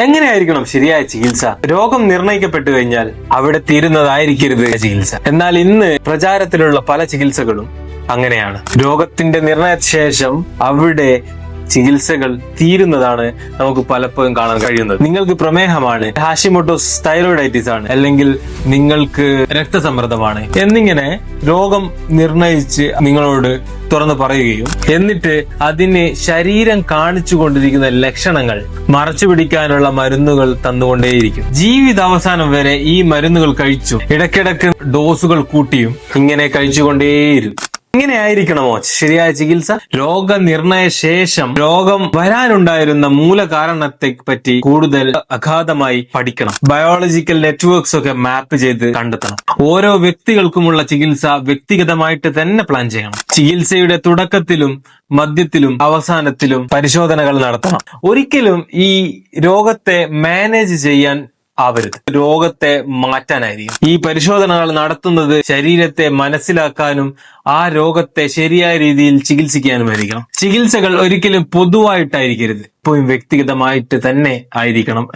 എങ്ങനെയായിരിക്കണം ശരിയായ ചികിത്സ? രോഗം നിർണയിക്കപ്പെട്ടു കഴിഞ്ഞാൽ അവിടെ തീരുന്നതായിരിക്കരുത് ചികിത്സ. എന്നാൽ ഇന്ന് പ്രചാരത്തിലുള്ള പല ചികിത്സകളും അങ്ങനെയാണ്. രോഗത്തിന്റെ നിർണയശേഷം അവിടെ ചികിത്സകൾ തീരുന്നതാണ് നമുക്ക് പലപ്പോഴും കാണാൻ കഴിയുന്നത്. നിങ്ങൾക്ക് പ്രമേഹമാണ്, ഹാഷിമോട്ടോസ് തൈറോയിഡൈറ്റിസ് ആണ്, അല്ലെങ്കിൽ നിങ്ങൾക്ക് രക്തസമ്മർദ്ദമാണ് എന്നിങ്ങനെ രോഗം നിർണയിച്ച് നിങ്ങളോട് തുറന്നു പറയുകയും എന്നിട്ട് അതിന് ശരീരം കാണിച്ചു കൊണ്ടിരിക്കുന്ന ലക്ഷണങ്ങൾ മറച്ചു പിടിക്കാനുള്ള മരുന്നുകൾ തന്നുകൊണ്ടേയിരിക്കും. ജീവിതാവസാനം വരെ ഈ മരുന്നുകൾ കഴിച്ചു, ഇടയ്ക്കിടയ്ക്ക് ഡോസുകൾ കൂട്ടിയും ഇങ്ങനെ കഴിച്ചുകൊണ്ടേയിരിക്കും. ഇങ്ങനെയായിരിക്കണമോ ശരിയായ ചികിത്സ? രോഗനിർണയ ശേഷം രോഗം വരാനുണ്ടായിരുന്ന മൂലകാരണത്തെ പറ്റി കൂടുതൽ അഗാധമായി പഠിക്കണം. ബയോളജിക്കൽ നെറ്റ്വർക്ക്സ് ഒക്കെ മാപ്പ് ചെയ്ത് കണ്ടെത്തണം. ഓരോ വ്യക്തികൾക്കുമുള്ള ചികിത്സ വ്യക്തിഗതമായിട്ട് തന്നെ പ്ലാൻ ചെയ്യണം. ചികിത്സയുടെ തുടക്കത്തിലും മധ്യത്തിലും അവസാനത്തിലും പരിശോധനകൾ നടത്തണം. ഒരിക്കലും ഈ രോഗത്തെ മാനേജ് ചെയ്യാൻ ആവരുത്, രോഗത്തെ മാറ്റാനായിരിക്കും. ഈ പരിശോധനകൾ നടത്തുന്നത് ശരീരത്തെ മനസ്സിലാക്കാനും ആ രോഗത്തെ ശരിയായ രീതിയിൽ ചികിത്സിക്കാനുമായിരിക്കണം. ചികിത്സകൾ ഒരിക്കലും പൊതുവായിട്ടായിരിക്കരുത്, എപ്പോഴും വ്യക്തിഗതമായിട്ട് തന്നെ ആയിരിക്കണം.